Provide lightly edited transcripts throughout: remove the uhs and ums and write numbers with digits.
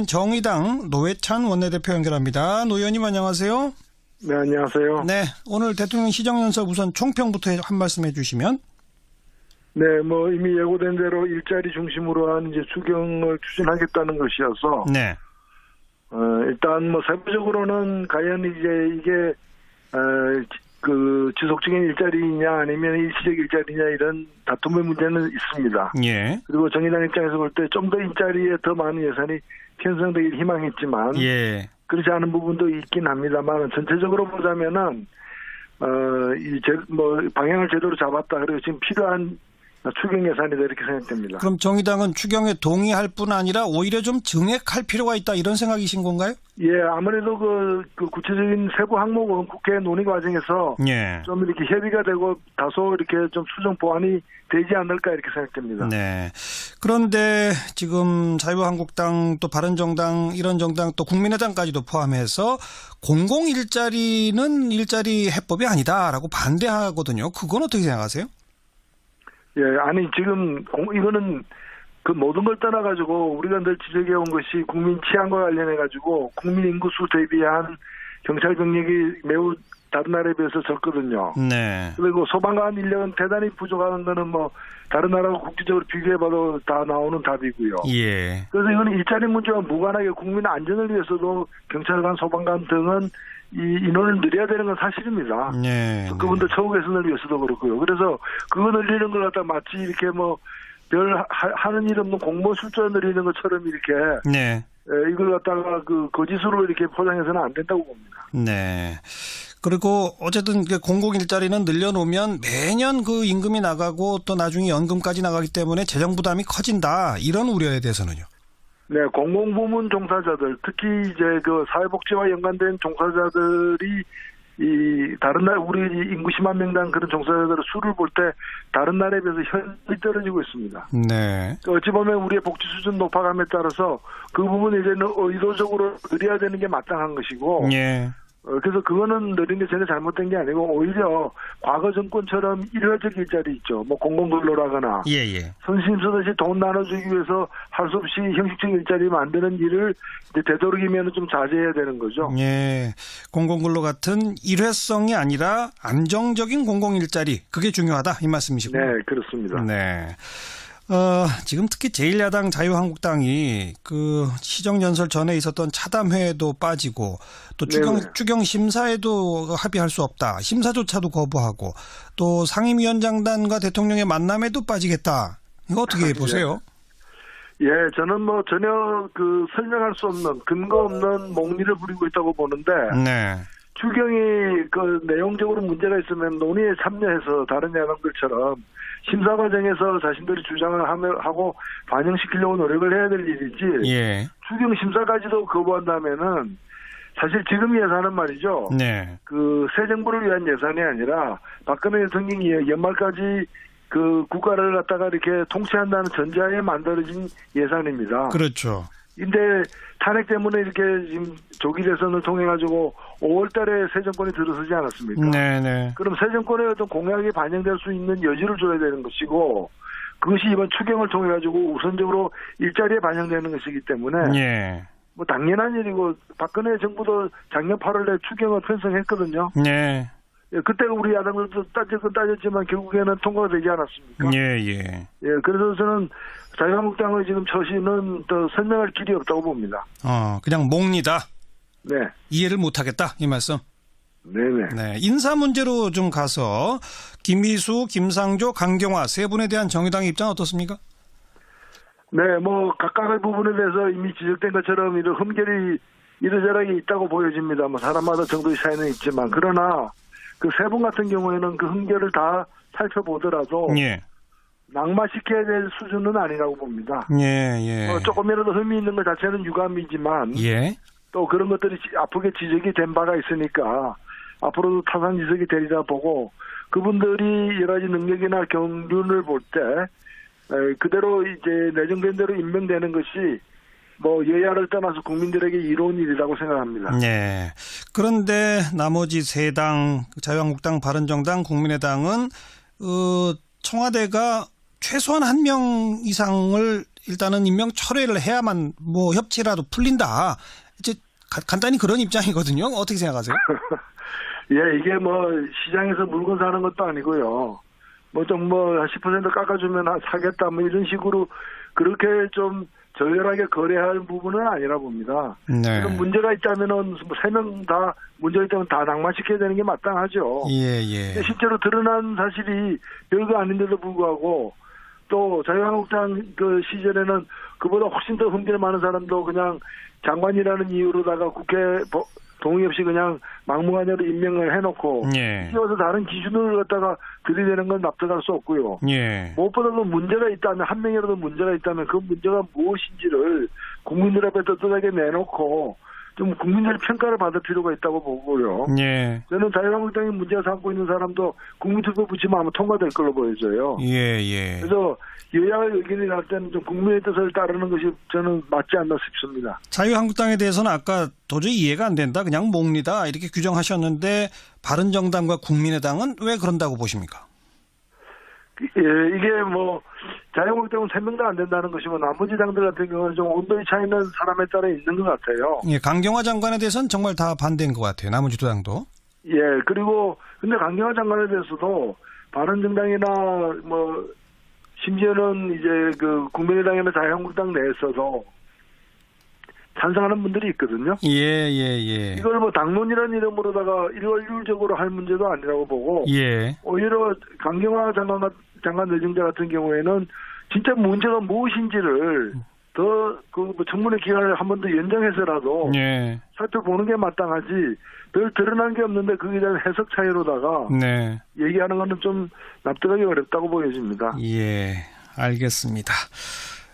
정의당 노회찬 원내대표 연결합니다. 노 의원님 안녕하세요. 네, 안녕하세요. 네, 오늘 대통령 시정연설 우선 총평부터 한 말씀 해주시면. 네, 이미 예고된 대로 일자리 중심으로 한 이제 추경을 추진하겠다는 것이어서. 네. 일단 세부적으로는 과연 이제 이게 지속적인 일자리냐 아니면 일시적 일자리냐 이런 다툼의 문제는 있습니다. 예. 그리고 정의당 입장에서 볼 때 좀 더 일자리에 더 많은 예산이 편성되길 희망했지만. 예. 그렇지 않은 부분도 있긴 합니다만 전체적으로 보자면은 방향을 제대로 잡았다. 그리고 지금 필요한 추경 예산이다 이렇게 생각됩니다. 그럼 정의당은 추경에 동의할 뿐 아니라 오히려 좀 증액할 필요가 있다 이런 생각이신 건가요? 예, 아무래도 그 구체적인 세부 항목은 국회 논의 과정에서 예. 좀 이렇게 협의가 되고 다소 이렇게 좀 수정 보완이 되지 않을까 이렇게 생각됩니다. 네. 그런데 지금 자유한국당 또 바른정당 이런 정당 또 국민의당까지도 포함해서 공공일자리는 일자리 해법이 아니다라고 반대하거든요. 그건 어떻게 생각하세요? 예, 아니 지금 이거는 그 모든 걸 떠나가지고 우리가 늘 지적해온 것이 국민 치안과 관련해가지고 국민 인구수 대비한 경찰 병력이 매우 다른 나라에 비해서 적거든요. 네. 그리고 소방관 인력은 대단히 부족한 거는 다른 나라하고 국제적으로 비교해봐도 다 나오는 답이고요. 예. 그래서 이거는 일자리 문제와 무관하게 국민 안전을 위해서도 경찰관, 소방관 등은 이 인원을 늘려야 되는 건 사실입니다. 네. 그분들 처우 개선을 위해서도 그렇고요. 그래서 그거 늘리는 걸 갖다 마치 이렇게 별 하는 일 없는 공무원 숫자 늘리는 것처럼 이렇게. 네. 이걸 갖다가 거짓으로 이렇게 포장해서는 안 된다고 봅니다. 네. 그리고 어쨌든 공공 일자리는 늘려놓으면 매년 그 임금이 나가고 또 나중에 연금까지 나가기 때문에 재정 부담이 커진다. 이런 우려에 대해서는요. 네, 공공부문 종사자들, 특히 이제 사회복지와 연관된 종사자들이 다른 나라 우리 인구 10만 명당 그런 종사자들의 수를 볼 때 다른 나라에 비해서 현저히 떨어지고 있습니다. 네. 어찌 보면 우리의 복지 수준 높아감에 따라서 그 부분을 이제는 의도적으로 늘려야 되는 게 마땅한 것이고. 예. 그래서 그거는 느린 게 전혀 잘못된 게 아니고 오히려 과거 정권처럼 일회적 일자리 있죠. 공공근로라거나. 예. 선심 쓰듯이 돈 나눠주기 위해서 할 수 없이 형식적 일자리 만드는 일을 이제 되도록이면 좀 자제해야 되는 거죠. 예. 공공근로 같은 일회성이 아니라 안정적인 공공 일자리 그게 중요하다 이 말씀이시고요. 네, 그렇습니다. 네. 지금 특히 제1야당 자유한국당이 시정연설 전에 있었던 차담회에도 빠지고 또 추경 심사에도 합의할 수 없다. 심사조차도 거부하고 또 상임위원장단과 대통령의 만남에도 빠지겠다. 이거 어떻게 보세요? 예, 저는 전혀 설명할 수 없는 근거 없는 몽리를 부리고 있다고 보는데. 네. 추경이 내용적으로 문제가 있으면 논의에 참여해서 다른 야당들처럼 심사 과정에서 자신들이 주장을 하고 반영시키려고 노력을 해야 될 일이지. 예. 추경 심사까지도 거부한다면은 사실 지금 예산은 말이죠. 네. 새 정부를 위한 예산이 아니라 박근혜 대통령이 연말까지 국가를 갖다가 이렇게 통치한다는 전제하에 만들어진 예산입니다. 그렇죠. 근데 탄핵 때문에 이렇게 지금 조기 대선을 통해 가지고 5월 달에 새 정권이 들어서지 않았습니까? 네네. 그럼 새 정권의 어떤 공약이 반영될 수 있는 여지를 줘야 되는 것이고 그것이 이번 추경을 통해 가지고 우선적으로 일자리에 반영되는 것이기 때문에 예. 당연한 일이고 박근혜 정부도 작년 8월에 추경을 편성했거든요. 네. 그때 우리 야당들도 따졌지만 결국에는 통과가 되지 않았습니까? 예. 그래서 저는 자유한국당의 지금 처신은 더 설명할 길이 없다고 봅니다. 그냥 몽리다. 네. 이해를 못하겠다 이 말씀. 네네. 네. 인사 문제로 좀 가서 김희수, 김상조, 강경화 세 분에 대한 정의당의 입장은 어떻습니까? 네, 각각의 부분에 대해서 이미 지적된 것처럼 이런 흠결이 이러저러하게 있다고 보여집니다. 사람마다 정도의 차이는 있지만 그러나 세 분 같은 경우에는 그 흠결을 다 살펴보더라도 예. 낙마시켜야 될 수준은 아니라고 봅니다. 예. 조금이라도 흠이 있는 것 자체는 유감이지만 예. 또 그런 것들이 아프게 지적이 된 바가 있으니까 앞으로도 타산지석이 되리라 보고 그분들이 여러 가지 능력이나 경륜을 볼 때 그대로 이제 내정된 대로 임명되는 것이 여야를 떠나서 국민들에게 이로운 일이라고 생각합니다. 네. 그런데 나머지 세 당, 자유한국당, 바른정당, 국민의당은 청와대가 최소한 한 명 이상을 일단은 임명 철회를 해야만 뭐 협치라도 풀린다. 이제 간단히 그런 입장이거든요. 어떻게 생각하세요? 예, 이게 뭐 시장에서 물건 사는 것도 아니고요. 뭐 좀 뭐 10% 깎아주면 사겠다 뭐 이런 식으로 그렇게 좀 저열하게 거래할 부분은 아니라 봅니다. 네. 문제가 있다면은 3명 다 문제가 있다면 다 낙마시켜야 되는 게 마땅하죠. 예, 예. 근데 실제로 드러난 사실이 별거 아닌데도 불구하고 또 자유한국당 그 시절에는 그보다 훨씬 더 흠결 많은 사람도 그냥 장관이라는 이유로다가 국회 동의 없이 그냥 막무가내로 임명을 해놓고 예. 이어서 다른 기준을 갖다가 들이대는 건 납득할 수 없고요. 예. 무엇보다도 문제가 있다면 한 명이라도 문제가 있다면 그 문제가 무엇인지를 국민들 앞에 떳떳하게 내놓고 좀 국민들의 평가를 받을 필요가 있다고 보고요. 예. 저는 자유한국당이 문제가 삼고 있는 사람도 국민투표 붙이면 아마 통과될 걸로 보여져요. 예, 예. 그래서 여야의 의견이 날 때는 좀 국민의 뜻을 따르는 것이 저는 맞지 않나 싶습니다. 자유한국당에 대해서는 아까 도저히 이해가 안 된다. 그냥 몽리다. 이렇게 규정하셨는데 바른정당과 국민의당은 왜 그런다고 보십니까? 예, 이게 뭐 자유한국당은 3명 다 안 된다는 것이고 나머지 당들 같은 경우는 좀 온도의 차이는 사람에 따라 있는 것 같아요. 예, 강경화 장관에 대해서는 정말 다 반대인 것 같아요. 나머지 두 당도. 예, 그리고 근데 강경화 장관에 대해서도 바른정당이나 뭐 심지어는 이제 그 국민의당이나 자유한국당 내에서도 찬성하는 분들이 있거든요. 예, 예, 예. 이걸 뭐 당론이라는 이름으로다가 일괄적으로 할 문제도 아니라고 보고 예. 오히려 강경화 장관 내정자 같은 경우에는 진짜 문제가 무엇인지를 더 그 청문회 기간을 한 번 더 연장해서라도 예. 살펴보는 게 마땅하지 별 드러난 게 없는데 거기에 대한 해석 차이로다가 네. 얘기하는 거는 좀 납득하기 어렵다고 보여집니다. 예. 알겠습니다.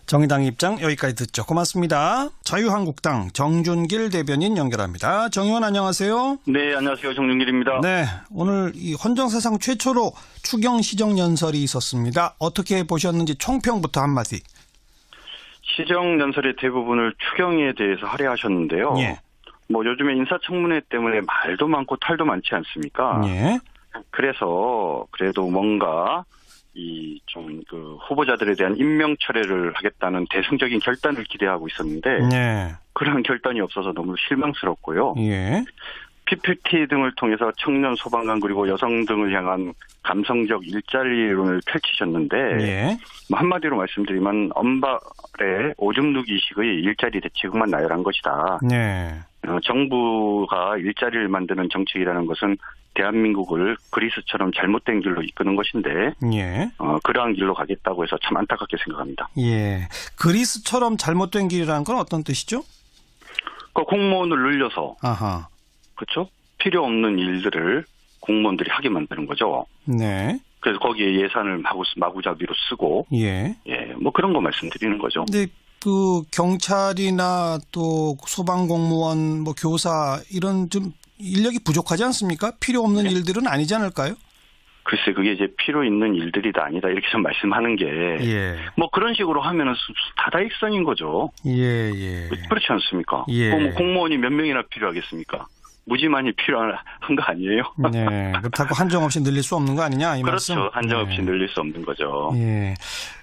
정의당 입장 여기까지 듣죠. 고맙습니다. 자유한국당 정준길 대변인 연결합니다. 정 의원 안녕하세요. 네, 안녕하세요. 정준길입니다. 네, 오늘 이 헌정사상 최초로 추경 시정연설이 있었습니다. 어떻게 보셨는지 총평부터 한마디. 시정연설의 대부분을 추경에 대해서 할애하셨는데요. 예. 뭐 요즘에 인사청문회 때문에 말도 많고 탈도 많지 않습니까? 예. 그래서 그래도 뭔가 이 좀 그 후보자들에 대한 임명 철회를 하겠다는 대승적인 결단을 기대하고 있었는데 네. 그런 결단이 없어서 너무 실망스럽고요. 예. PPT 등을 통해서 청년 소방관 그리고 여성 등을 향한 감성적 일자리론을 펼치셨는데 예. 뭐 한마디로 말씀드리면 엄발의 오줌 누기식의 일자리 대책만 나열한 것이다. 네. 정부가 일자리를 만드는 정책이라는 것은 대한민국을 그리스처럼 잘못된 길로 이끄는 것인데 예. 그러한 길로 가겠다고 해서 참 안타깝게 생각합니다. 예. 그리스처럼 잘못된 길이라는 건 어떤 뜻이죠? 그 공무원을 늘려서 아하. 그렇죠? 필요 없는 일들을 공무원들이 하게 만드는 거죠. 네. 그래서 거기에 예산을 마구잡이로 쓰고 예. 뭐 그런 거 말씀드리는 거죠. 근데 그 경찰이나 또 소방공무원, 뭐 교사 이런 좀 인력이 부족하지 않습니까? 필요 없는 일들은 아니지 않을까요? 글쎄 그게 이제 필요 있는 일들이다 아니다 이렇게 좀 말씀하는 게 뭐 예. 그런 식으로 하면은 다다익선인 거죠. 예, 예. 그렇지 않습니까? 예. 뭐 공무원이 몇 명이나 필요하겠습니까? 무지만이 필요한 거 아니에요? 네. 그렇다고 한정 없이 늘릴 수 없는 거 아니냐 이 말씀? 그렇죠. 한정 없이 네. 늘릴 수 없는 거죠. 예.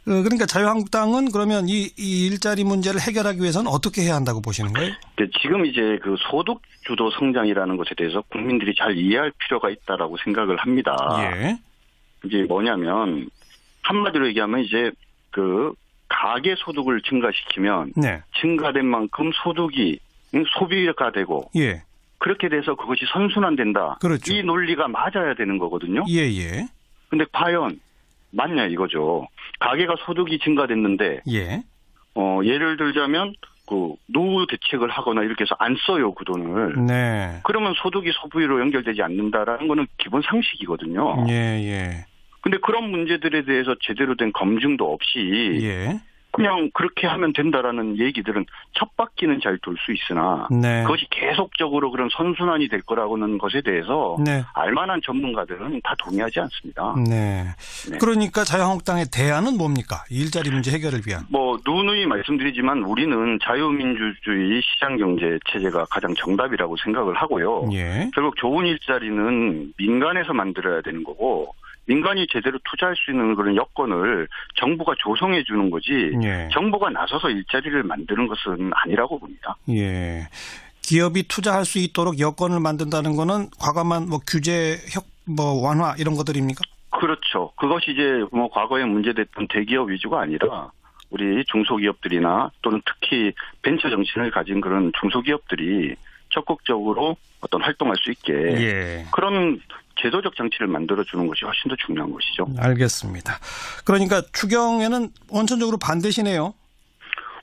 그러니까 자유한국당은 그러면 이 일자리 문제를 해결하기 위해서는 어떻게 해야 한다고 보시는 거예요? 지금 이제 그 소득 주도 성장이라는 것에 대해서 국민들이 잘 이해할 필요가 있다라고 생각을 합니다. 예. 이게 뭐냐면 한마디로 얘기하면 이제 그 가계 소득을 증가시키면 네. 증가된 만큼 소득이 소비가 되고 예. 그렇게 돼서 그것이 선순환된다. 그렇죠. 이 논리가 맞아야 되는 거거든요. 예, 예. 근데 과연 맞냐 이거죠. 가계가 소득이 증가됐는데 예. 예를 들자면 그 노후 대책을 하거나 이렇게 해서 안 써요 그 돈을. 네. 그러면 소득이 소비로 연결되지 않는다라는 거는 기본 상식이거든요. 예, 예. 근데 그런 문제들에 대해서 제대로 된 검증도 없이 예. 그냥 그렇게 하면 된다라는 얘기들은 첫 바퀴는 잘 돌 수 있으나 네. 그것이 계속적으로 그런 선순환이 될 거라고는 것에 대해서 네. 알만한 전문가들은 다 동의하지 않습니다. 네. 네. 그러니까 자유한국당의 대안은 뭡니까? 일자리 문제 해결을 위한. 뭐 누누이 말씀드리지만 우리는 자유민주주의 시장경제 체제가 가장 정답이라고 생각을 하고요. 예. 결국 좋은 일자리는 민간에서 만들어야 되는 거고 민간이 제대로 투자할 수 있는 그런 여건을 정부가 조성해 주는 거지 예. 정부가 나서서 일자리를 만드는 것은 아니라고 봅니다. 예. 기업이 투자할 수 있도록 여건을 만든다는 거는 과감한 뭐 규제 완화 이런 것들입니까? 그렇죠. 그것이 이제 뭐 과거에 문제됐던 대기업 위주가 아니라 우리 중소기업들이나 또는 특히 벤처 정신을 가진 그런 중소기업들이 적극적으로 어떤 활동할 수 있게 예. 그런 제도적 장치를 만들어주는 것이 훨씬 더 중요한 것이죠. 알겠습니다. 그러니까 추경에는 원천적으로 반대시네요.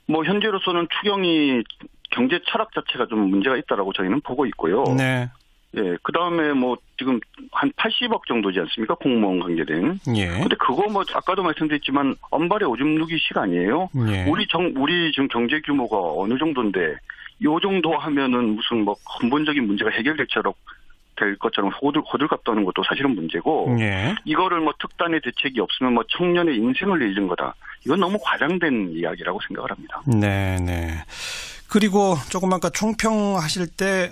뭐 현재로서는 추경이 경제 철학 자체가 좀 문제가 있다라고 저희는 보고 있고요. 네. 예, 그 다음에 뭐 지금 한 80억 정도지 않습니까? 공무원 관계된. 예. 근데 그거 뭐 아까도 말씀드렸지만 언발의 오줌 누기식 아니에요? 예. 우리 지금 경제 규모가 어느 정도인데 요 정도 하면은 무슨 뭐 근본적인 문제가 될 것처럼 호들갑 떠는 것도 사실은 문제고 예. 이거를 뭐 특단의 대책이 없으면 뭐 청년의 인생을 잃는 거다. 이건 너무 과장된 이야기라고 생각을 합니다. 네. 그리고 조금 아까 총평하실 때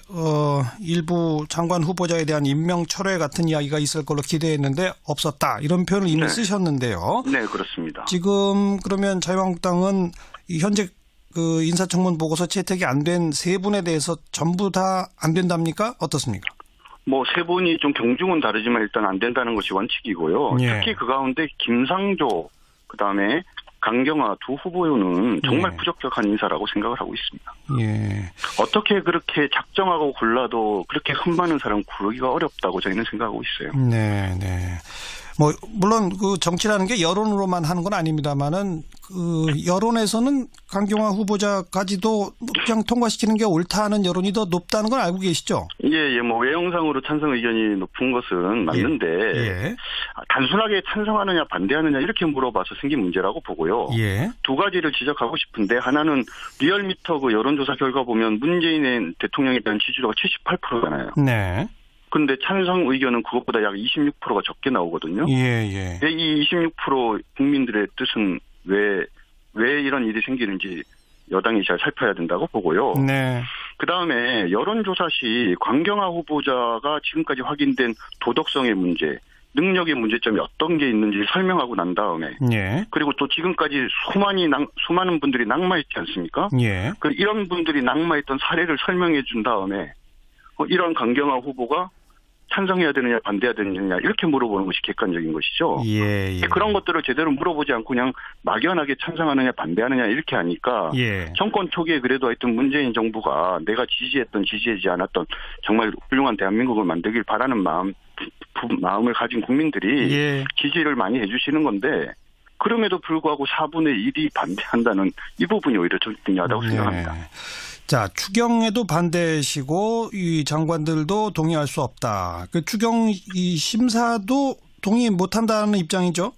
일부 장관 후보자에 대한 임명 철회 같은 이야기가 있을 걸로 기대했는데 없었다. 이런 표현을 이미 쓰셨는데요. 네, 그렇습니다. 지금 그러면 자유한국당은 현재 그 인사청문 보고서 채택이 안 된 세 분에 대해서 전부 다 안 된답니까? 어떻습니까? 뭐 세 분이 좀 경중은 다르지만 일단 안 된다는 것이 원칙이고요. 예. 특히 그 가운데 김상조 그다음에 강경화 두 후보는 정말 예. 부적격한 인사라고 생각을 하고 있습니다. 예. 어떻게 그렇게 작정하고 골라도 그렇게 흠많은 사람 구르기가 어렵다고 저희는 생각하고 있어요. 네. 뭐 물론 그 정치라는 게 여론으로만 하는 건 아닙니다만은 그 여론에서는 강경화 후보자까지도 그냥 통과시키는 게 옳다 하는 여론이 더 높다는 걸 알고 계시죠? 예, 뭐 외형상으로 찬성 의견이 높은 것은 맞는데 예. 단순하게 찬성하느냐 반대하느냐 이렇게 물어봐서 생긴 문제라고 보고요. 예. 두 가지를 지적하고 싶은데 하나는 리얼미터 그 여론조사 결과 보면 문재인의 대통령에 대한 지지도가 78%잖아요. 네. 근데 찬성 의견은 그것보다 약 26%가 적게 나오거든요. 예. 이 26% 국민들의 뜻은 왜 이런 일이 생기는지 여당이 잘 살펴야 된다고 보고요. 네. 그다음에 여론조사 시 강경화 후보자가 지금까지 확인된 도덕성의 문제, 능력의 문제점이 어떤 게 있는지 설명하고 난 다음에 예. 그리고 또 지금까지 수많은 분들이 낙마했지 않습니까? 예. 이런 분들이 낙마했던 사례를 설명해 준 다음에 이런 강경화 후보가 찬성해야 되느냐 반대해야 되느냐 이렇게 물어보는 것이 객관적인 것이죠. 예. 그런 것들을 제대로 물어보지 않고 그냥 막연하게 찬성하느냐 반대하느냐 이렇게 하니까 예. 정권 초기에 그래도 하여튼 문재인 정부가 내가 지지하지 않았던 정말 훌륭한 대한민국을 만들길 바라는 마음을 가진 국민들이 예. 지지를 많이 해주시는 건데 그럼에도 불구하고 4분의 1이 반대한다는 이 부분이 오히려 좀 중요하다고 생각합니다. 자, 추경에도 반대시고 이 장관들도 동의할 수 없다. 그 추경 이 심사도 동의 못한다는 입장이죠?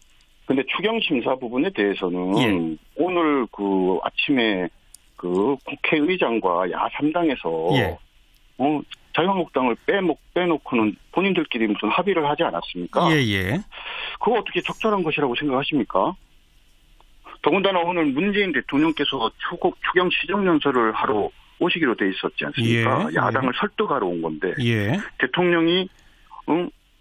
근데 추경 심사 부분에 대해서는 예. 오늘 그 아침에 그 국회의장과 야3당에서 예. 자유한국당을 빼놓고는 본인들끼리 무슨 합의를 하지 않았습니까? 예. 그거 어떻게 적절한 것이라고 생각하십니까? 더군다나 오늘 문재인 대통령께서 추경 시정연설을 하러 오시기로 돼 있었지 않습니까? 예. 야당을 설득하러 온 건데 예. 대통령이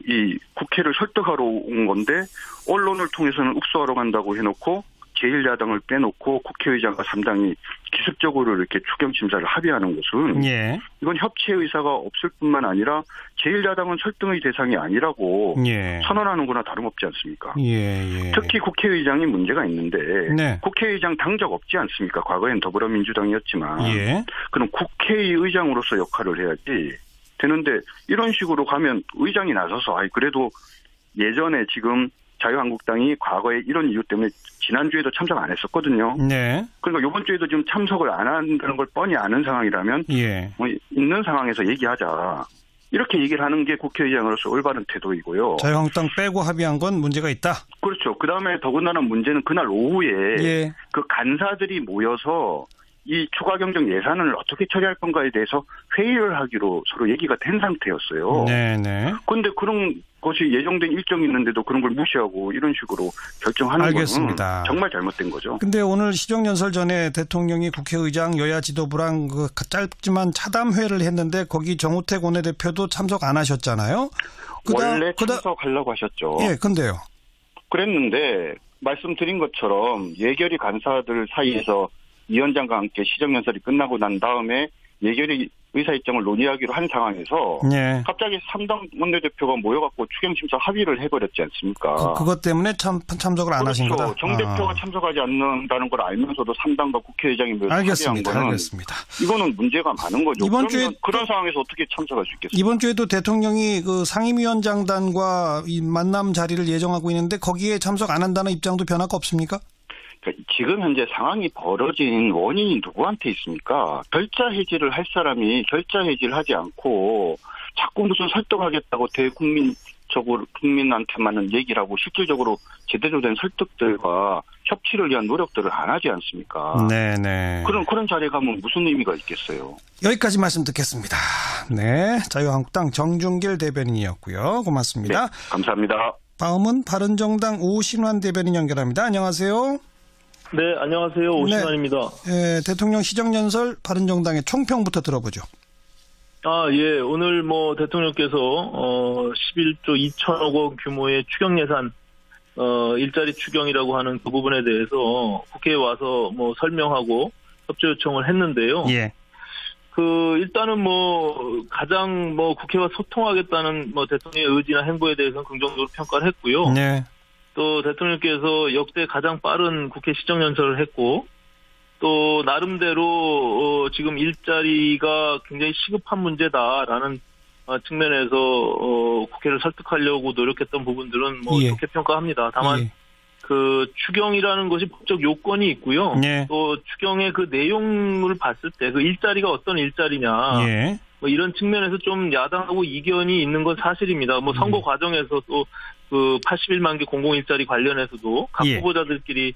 이 국회를 설득하러 온 건데 언론을 통해서는 읍소하러 간다고 해놓고 제1야당을 빼놓고 국회의장과 3당이 기습적으로 이렇게 추경 심사를 합의하는 것은 예. 이건 협치 의사가 없을 뿐만 아니라 제1야당은 설득의 대상이 아니라고 예. 선언하는 거나 다름없지 않습니까? 예. 특히 국회의장이 문제가 있는데 네. 국회의장 당적 없지 않습니까? 과거엔 더불어민주당이었지만 예. 그럼 국회의장으로서 역할을 해야지 되는데 이런 식으로 가면 의장이 나서서 그래도 예전에 지금 자유한국당이 과거에 이런 이유 때문에 지난주에도 참석 안 했었거든요. 네. 그러니까 이번 주에도 지금 참석을 안 한다는 걸 뻔히 아는 상황이라면 예. 있는 상황에서 얘기하자. 이렇게 얘기를 하는 게 국회의장으로서 올바른 태도이고요. 자유한국당 빼고 합의한 건 문제가 있다. 그렇죠. 그다음에 더군다나 문제는 그날 오후에 예. 그 간사들이 모여서 이 추가 경정 예산을 어떻게 처리할 건가에 대해서 회의를 하기로 서로 얘기가 된 상태였어요. 네네. 그런데 그런 것이 예정된 일정이 있는데도 그런 걸 무시하고 이런 식으로 결정하는 알겠습니다. 것은 정말 잘못된 거죠. 근데 오늘 시정연설 전에 대통령이 국회의장 여야 지도부랑 그 짧지만 차담회를 했는데 거기 정우택 원내대표도 참석 안 하셨잖아요. 원래 참석하려고 하셨죠. 예, 근데요. 그랬는데 말씀드린 것처럼 예결위 간사들 사이에서 위원장과 함께 시정연설이 끝나고 난 다음에 예결위 의사일정을 논의하기로 한 상황에서 예. 갑자기 3당 원내대표가 모여갖고 추경심사 합의를 해버렸지 않습니까? 그것 때문에 참석을 안 하신 거다? 정 대표가 참석하지 않는다는 걸 알면서도 3당과 국회의장이 모여서 합의한 거는 알겠습니다. 이거는 문제가 많은 거죠. 이번 주에 그런 상황에서 어떻게 참석할 수 있겠습니까? 이번 주에도 대통령이 그 상임위원장단과 이 만남 자리를 예정하고 있는데 거기에 참석 안 한다는 입장도 변화가 없습니까? 그러니까 지금 현재 상황이 벌어진 원인이 누구한테 있습니까? 결자 해지를 할 사람이 결자 해지를 하지 않고 자꾸 무슨 설득하겠다고 국민한테만은 얘기를 하고 실질적으로 제대로 된 설득들과 협치를 위한 노력들을 안 하지 않습니까? 네네. 그런 자리에 가면 무슨 의미가 있겠어요? 여기까지 말씀 듣겠습니다. 네, 자유한국당 정준길 대변인이었고요. 고맙습니다. 네, 감사합니다. 다음은 바른정당 오신환 대변인 연결합니다. 안녕하세요. 네, 안녕하세요. 오신환입니다. 네, 대통령 시정연설 바른정당의 총평부터 들어보죠. 예. 오늘 대통령께서 11조 2천억 원 규모의 추경 예산 일자리 추경이라고 하는 그 부분에 대해서 국회에 와서 설명하고 협조 요청을 했는데요. 예. 일단은 가장 국회와 소통하겠다는 대통령의 의지나 행보에 대해서는 긍정적으로 평가를 했고요. 네. 또 대통령께서 역대 가장 빠른 국회 시정연설을 했고, 또 나름대로 지금 일자리가 굉장히 시급한 문제다라는 측면에서 국회를 설득하려고 노력했던 부분들은 예. 좋게 평가합니다. 다만 예. 추경이라는 것이 법적 요건이 있고요. 예. 또 추경의 그 내용을 봤을 때 그 일자리가 어떤 일자리냐. 예. 이런 측면에서 좀 야당하고 이견이 있는 건 사실입니다. 선거 과정에서 또 81만 개 공공일자리 관련해서도 각 예. 후보자들끼리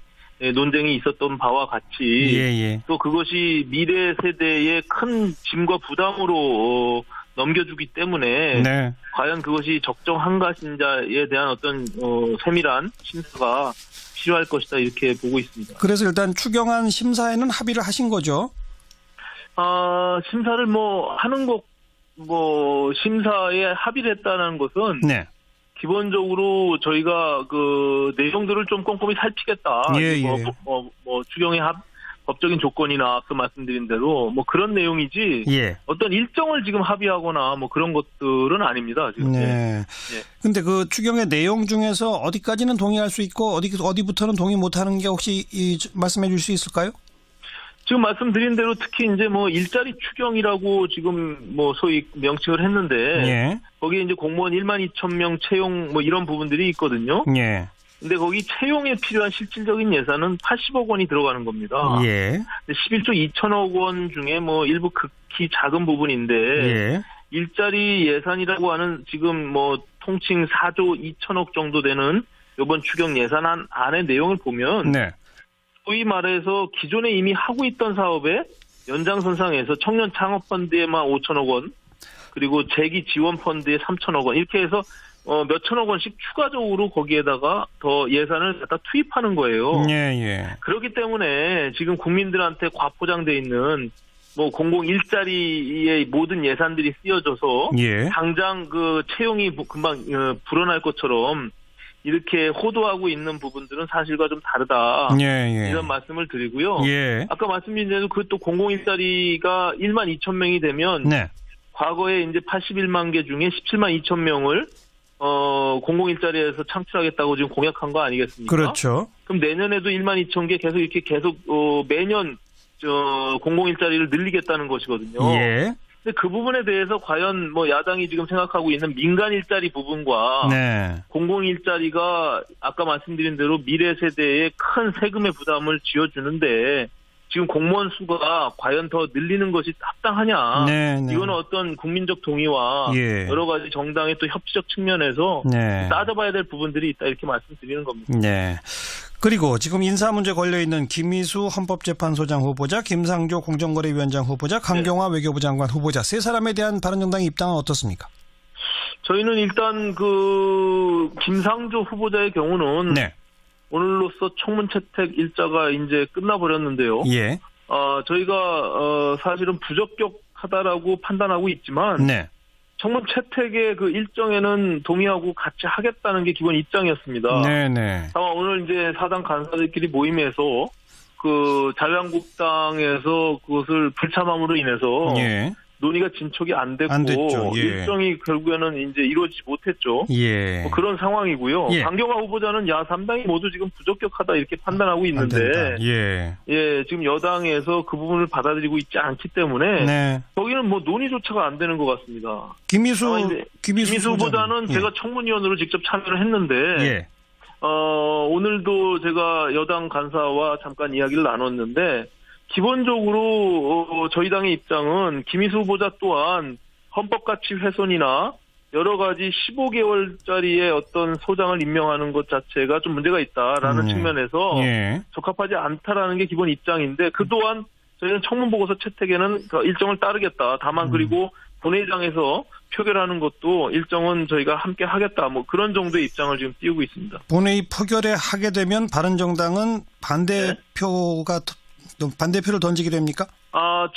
논쟁이 있었던 바와 같이 예. 또 그것이 미래 세대의 큰 짐과 부담으로 넘겨주기 때문에 네. 과연 그것이 적정한 것인지에 대한 어떤 세밀한 심사가 필요할 것이다 이렇게 보고 있습니다. 그래서 일단 추경안 심사에는 합의를 하신 거죠? 심사를 하는 것 심사에 합의를 했다는 것은 네. 기본적으로 저희가 그 내용들을 좀 꼼꼼히 살피겠다. 예. 추경의 법적인 조건이나 앞서 말씀드린 대로 그런 내용이지. 예. 어떤 일정을 지금 합의하거나 그런 것들은 아닙니다. 지금. 네. 근데 그 추경의 내용 중에서 어디까지는 동의할 수 있고 어디부터는 동의 못하는 게 혹시 말씀해 줄 수 있을까요? 지금 말씀드린 대로 특히 이제 일자리 추경이라고 지금 소위 명칭을 했는데. 예. 거기에 이제 공무원 12,000명 채용 이런 부분들이 있거든요. 예. 근데 거기 채용에 필요한 실질적인 예산은 80억 원이 들어가는 겁니다. 예. 11조 2천억 원 중에 일부 극히 작은 부분인데 예. 일자리 예산이라고 하는 지금 통칭 4조 2천억 정도 되는 이번 추경 예산 안의 내용을 보면 네. 소위 말해서 기존에 이미 하고 있던 사업에 연장선상에서 청년 창업 펀드에만 5천억 원 그리고 재기 지원 펀드에 3천억 원 이렇게 해서 몇천억 원씩 추가적으로 거기에다가 더 예산을 갖다 투입하는 거예요. 예. 그렇기 때문에 지금 국민들한테 과포장돼 있는 공공 일자리의 모든 예산들이 쓰여져서 예. 당장 그 채용이 금방 불어날 것처럼 이렇게 호도하고 있는 부분들은 사실과 좀 다르다. 예. 이런 말씀을 드리고요. 예. 아까 말씀드린 대로 그 또 공공 일자리가 1만 2천 명이 되면 네. 과거에 이제 81만 개 중에 17만 2천 명을 공공 일자리에서 창출하겠다고 지금 공약한 거 아니겠습니까? 그렇죠. 그럼 내년에도 1만 2천 개 계속 매년 공공 일자리를 늘리겠다는 것이거든요. 예. 근데 그 부분에 대해서 과연 야당이 지금 생각하고 있는 민간 일자리 부분과 네. 공공 일자리가 아까 말씀드린 대로 미래 세대에 큰 세금의 부담을 지어주는데 지금 공무원 수가 과연 더 늘리는 것이 합당하냐. 네. 이거는 어떤 국민적 동의와 예. 여러 가지 정당의 또 협치적 측면에서 네. 따져봐야 될 부분들이 있다 이렇게 말씀드리는 겁니다. 네. 그리고 지금 인사 문제 걸려있는 김희수 헌법재판소장 후보자, 김상조 공정거래위원장 후보자, 강경화 외교부 장관 후보자 세 사람에 대한 바른정당의 입장은 어떻습니까? 저희는 일단 김상조 후보자의 경우는 네. 오늘로써 청문 채택 일자가 이제 끝나버렸는데요. 예. 저희가 사실은 부적격하다라고 판단하고 있지만 네. 청문 채택의 그 일정에는 동의하고 같이 하겠다는 게 기본 입장이었습니다. 네네. 다만 오늘 이제 사당 간사들끼리 모임에서 그 자유한국당에서 그것을 불참함으로 인해서 예. 논의가 진척이 안 됐고 안 됐죠. 예. 일정이 결국에는 이제 이루어지지 못했죠. 예. 뭐 그런 상황이고요. 예. 강경화 후보자는 야 3당이 모두 지금 부적격하다 이렇게 판단하고 안 있는데 된다. 예. 예, 지금 여당에서 그 부분을 받아들이고 있지 않기 때문에 네. 거기는 뭐 논의조차가 안 되는 것 같습니다. 김희수 김희수 후보자는 예. 제가 청문위원으로 직접 참여를 했는데 예. 오늘도 제가 여당 간사와 잠깐 이야기를 나눴는데 기본적으로 저희 당의 입장은 김희수 후보자 또한 헌법가치 훼손이나 여러 가지 15개월짜리의 어떤 소장을 임명하는 것 자체가 좀 문제가 있다라는 측면에서 예. 적합하지 않다라는 게 기본 입장인데 그동안 저희는 청문보고서 채택에는 그 일정을 따르겠다. 다만 그리고 본회의장에서 표결하는 것도 일정은 저희가 함께 하겠다. 뭐 그런 정도의 입장을 지금 띄우고 있습니다. 본회의 표결에 하게 되면 바른정당은 반대표를 던지게 됩니까?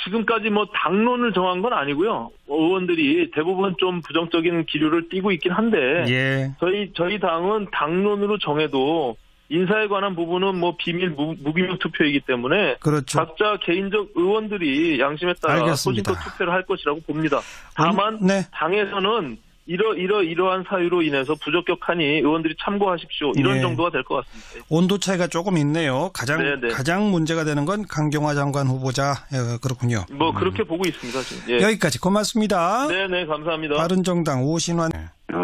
지금까지 뭐 당론을 정한 건 아니고요. 의원들이 대부분 좀 부정적인 기류를 띠고 있긴 한데 예. 저희 당은 당론으로 정해도 인사에 관한 부분은 뭐 비밀 무기명 투표이기 때문에 그렇죠. 각자 개인적 의원들이 양심에 따라 알겠습니다. 소신껏 투표를 할 것이라고 봅니다. 다만 네. 당에서는 이러한 사유로 인해서 부적격하니 의원들이 참고하십시오. 이런 예. 정도가 될 것 같습니다. 온도 차이가 조금 있네요. 네네. 가장 문제가 되는 건 강경화 장관 후보자. 그렇군요. 뭐 그렇게 보고 있습니다. 지금. 예. 여기까지 고맙습니다. 네네 감사합니다. 바른정당 오신환.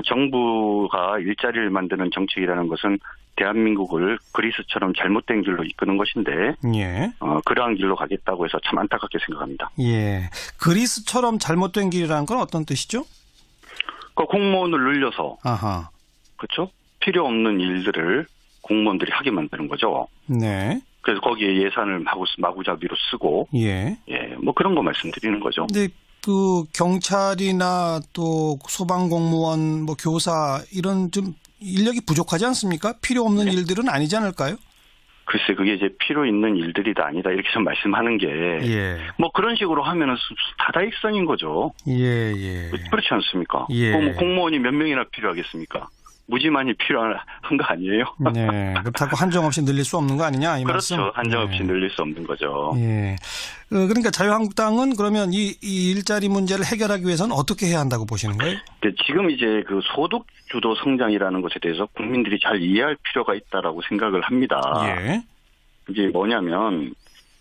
정부가 일자리를 만드는 정책이라는 것은 대한민국을 그리스처럼 잘못된 길로 이끄는 것인데 예. 그러한 길로 가겠다고 해서 참 안타깝게 생각합니다. 예. 그리스처럼 잘못된 길이라는 건 어떤 뜻이죠? 그 공무원을 늘려서 아하. 그렇죠? 필요 없는 일들을 공무원들이 하게 만드는 거죠. 네. 그래서 거기에 예산을 마구잡이로 쓰고 예. 뭐 그런 거 말씀드리는 거죠. 근데 그 경찰이나 또 소방공무원, 뭐 교사 이런 좀 인력이 부족하지 않습니까? 필요 없는 일들은 아니지 않을까요? 글쎄 그게 이제 필요 있는 일들이다 아니다 이렇게 좀 말씀하는 게 뭐 그런 식으로 하면은 다다익선인 거죠. 예. 그렇지 않습니까? 예. 뭐 공무원이 몇 명이나 필요하겠습니까? 무지만이 필요한 거 아니에요? 네. 그렇다고 한정없이 늘릴 수 없는 거 아니냐 이 말씀? 그렇죠. 한정없이 늘릴 수 없는 거죠. 예. 그러니까 자유한국당은 그러면 이 일자리 문제를 해결하기 위해서는 어떻게 해야 한다고 보시는 거예요? 지금 이제 그 소득 주도 성장이라는 것에 대해서 국민들이 잘 이해할 필요가 있다라고 생각을 합니다. 예. 이게 뭐냐면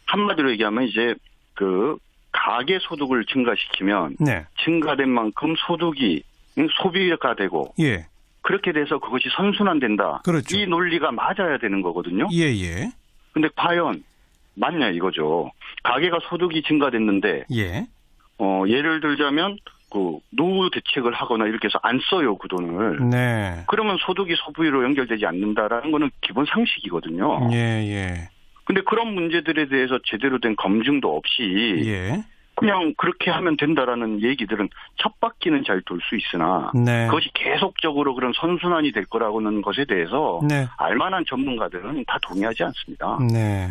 한마디로 얘기하면 이제 그 가계 소득을 증가시키면 네. 증가된 만큼 소득이 소비가 되고 예. 그렇게 돼서 그것이 선순환된다. 그렇죠. 이 논리가 맞아야 되는 거거든요. 예. 근데 과연 맞냐 이거죠. 가계가 소득이 증가됐는데 예. 예를 들자면 그 노후 대책을 하거나 이렇게 해서 안 써요 그 돈을. 네. 그러면 소득이 소비로 연결되지 않는다라는 거는 기본 상식이거든요. 예. 근데 그런 문제들에 대해서 제대로 된 검증도 없이 예. 그냥 그렇게 하면 된다라는 얘기들은 첫 바퀴는 잘 돌 수 있으나 네. 그것이 계속적으로 그런 선순환이 될 거라고는 것에 대해서 네. 알만한 전문가들은 다 동의하지 않습니다. 네.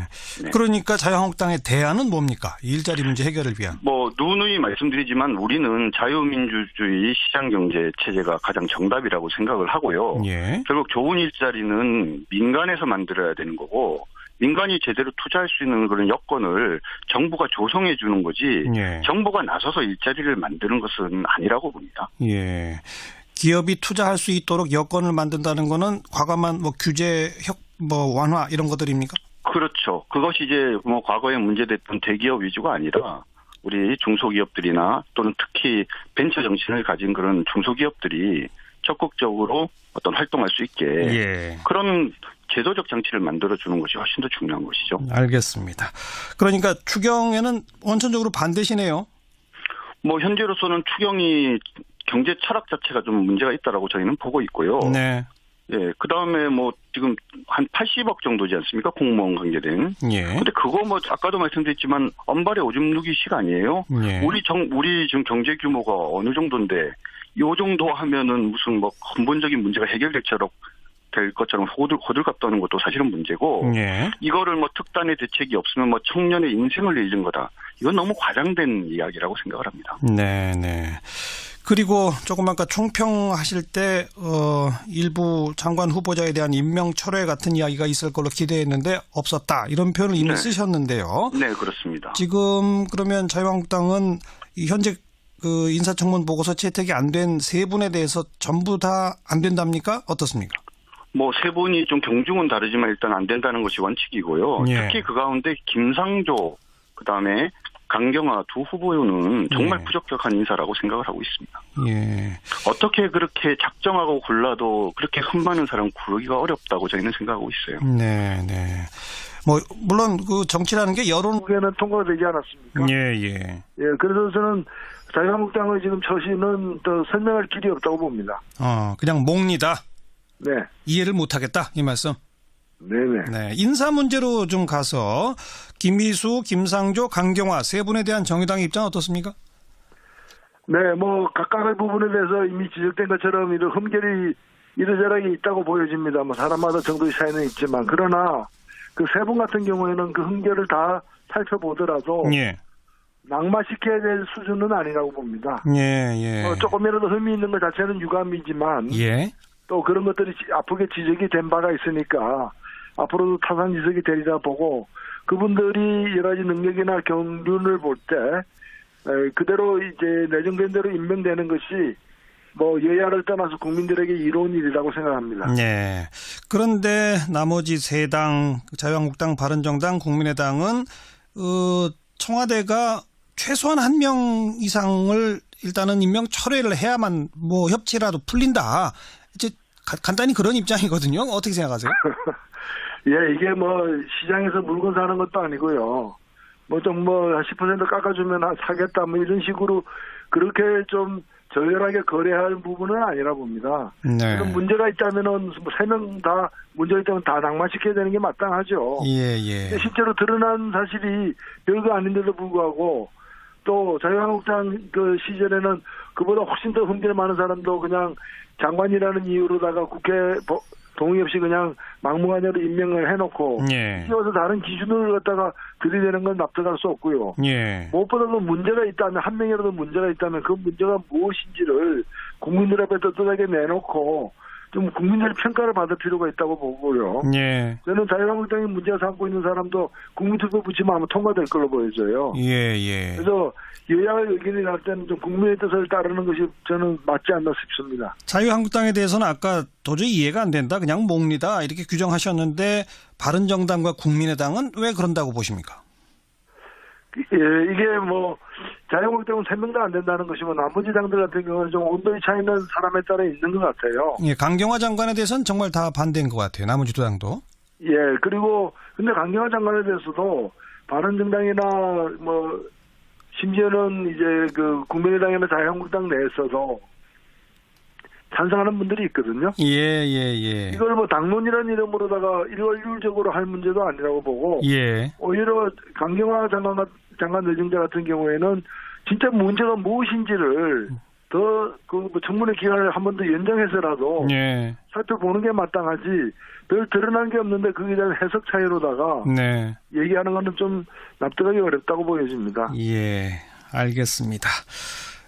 그러니까 자유한국당의 대안은 뭡니까? 일자리 문제 해결을 위한. 뭐 누누이 말씀드리지만 우리는 자유민주주의 시장경제 체제가 가장 정답이라고 생각을 하고요. 예. 결국 좋은 일자리는 민간에서 만들어야 되는 거고 민간이 제대로 투자할 수 있는 그런 여건을 정부가 조성해 주는 거지 예. 정부가 나서서 일자리를 만드는 것은 아니라고 봅니다. 예. 기업이 투자할 수 있도록 여건을 만든다는 거는 과감한 뭐 규제 완화 이런 것들입니까? 그렇죠. 그것이 이제 뭐 과거에 문제됐던 대기업 위주가 아니라 우리 중소기업들이나 또는 특히 벤처 정신을 가진 그런 중소기업들이 적극적으로 어떤 활동할 수 있게 예. 그런 제도적 장치를 만들어주는 것이 훨씬 더 중요한 것이죠. 알겠습니다. 그러니까 추경에는 원천적으로 반대시네요. 뭐 현재로서는 추경이 경제 철학 자체가 좀 문제가 있다라고 저희는 보고 있고요. 네. 예, 그 다음에 뭐 지금 한 80억 정도지 않습니까? 공무원 관계된. 예. 근데 그거 뭐 아까도 말씀드렸지만 언발의 오줌 누기 식 아니에요? 예. 우리 지금 경제 규모가 어느 정도인데 요 정도 하면은 무슨 뭐 근본적인 문제가 될 것처럼 호들갑 떠는 것도 사실은 문제고 예. 이거를 뭐 특단의 대책이 없으면 뭐 청년의 인생을 잃는 거다. 이건 너무 과장된 이야기라고 생각을 합니다. 네. 그리고 조금 아까 총평하실 때 일부 장관 후보자에 대한 임명 철회 같은 이야기가 있을 걸로 기대했는데 없었다. 이런 표현을 이미 네. 쓰셨는데요. 네, 그렇습니다. 지금 그러면 자유한국당은 이 현재 그 인사청문 보고서 채택이 안 된 세 분에 대해서 전부 다 안 된답니까? 어떻습니까? 뭐 세 분이 좀 경중은 다르지만 일단 안 된다는 것이 원칙이고요. 예. 특히 그 가운데 김상조, 그다음에 강경화 두 후보는 정말 예. 부적격한 인사라고 생각을 하고 있습니다. 예. 어떻게 그렇게 작정하고 골라도 그렇게 흠 많은 사람 구르기가 어렵다고 저희는 생각하고 있어요. 네, 네. 뭐 물론 그 정치라는 게 여론 국회는 통과가 되지 않았습니까? 예. 예, 그래서 저는 자유한국당의 지금 처신은 더 설명할 길이 없다고 봅니다. 그냥 몽니다. 네. 이해를 못 하겠다. 이 말씀. 네네. 네. 인사 문제로 좀 가서 김희수, 김상조, 강경화 세 분에 대한 정의당의 입장 어떻습니까? 네, 뭐 각각의 부분에 대해서 이미 지적된 것처럼 이런 흠결이 이러저러하게 있다고 보여집니다. 뭐 사람마다 정도의 차이는 있지만 그러나 그 세 분 같은 경우에는 그 흠결을 다 살펴보더라도 예. 낙마시켜야 될 수준은 아니라고 봅니다. 예. 조금이라도 흠이 있는 것 자체는 유감이지만 예. 또 그런 것들이 아프게 지적이 된 바가 있으니까 앞으로도 타산지석이 되리라 보고 그분들이 여러 가지 능력이나 경륜을 볼 때 그대로 이제 내정된 대로 임명되는 것이 뭐 여야를 떠나서 국민들에게 이로운 일이라고 생각합니다. 네. 그런데 나머지 세 당, 자유한국당, 바른정당, 국민의당은 청와대가 최소한 한 명 이상을 일단은 임명 철회를 해야만 뭐 협치라도 풀린다. 이제 간단히 그런 입장이거든요. 어떻게 생각하세요? 예, 이게 뭐 시장에서 물건 사는 것도 아니고요. 뭐 좀 뭐 10% 깎아주면 사겠다 뭐 이런 식으로 그렇게 좀 저열하게 거래할 부분은 아니라 봅니다. 네. 그럼 문제가 있다면은 세 명 다 문제가 있다면 다 낙마시켜야 되는 게 마땅하죠. 예. 실제로 드러난 사실이 별거 아닌데도 불구하고 또 자유한국당 그 시절에는 그보다 훨씬 더 흠결 많은 사람도 그냥 장관이라는 이유로다가 국회 동의 없이 그냥 막무가내로 임명을 해놓고 예. 씌워서 다른 기준을 갖다가 들이대는 건 납득할 수 없고요. 예. 무엇보다도 문제가 있다면 한 명이라도 문제가 있다면 그 문제가 무엇인지를 국민들 앞에 떳떳하게 내놓고 좀 국민들의 평가를 받을 필요가 있다고 보고요. 예. 저는 자유한국당이 문제가 삼고 있는 사람도 국민투표 붙이면 아마 통과될 걸로 보여져요. 예. 그래서 여야의 의견이 날 때는 좀 국민의 뜻을 따르는 것이 저는 맞지 않나 싶습니다. 자유한국당에 대해서는 아까 도저히 이해가 안 된다. 그냥 몽니다. 이렇게 규정하셨는데 바른정당과 국민의당은 왜 그런다고 보십니까? 예, 이게 뭐 자유한국당은 3명 다 안 된다는 것이고 나머지 당들 같은 경우는 좀 온도의 차이는 사람에 따라 있는 것 같아요. 예, 강경화 장관에 대해서는 정말 다 반대인 것 같아요. 나머지 두 당도. 예, 그리고 근데 강경화 장관에 대해서도 바른정당이나 뭐 심지어는 이제 그 국민의당이나 자유한국당 내에서도 찬성하는 분들이 있거든요. 예. 이걸 뭐 당론이라는 이름으로다가 일괄율적으로 할 문제도 아니라고 보고 예. 오히려 강경화 장관 내정자 같은 경우에는 진짜 문제가 무엇인지를 더 그 청문회 기간을 한 번 더 연장해서라도 예. 살펴보는 게 마땅하지 별 드러난 게 없는데 거기에 대한 해석 차이로다가 네. 얘기하는 거는 좀 납득하기 어렵다고 보여집니다. 예. 알겠습니다.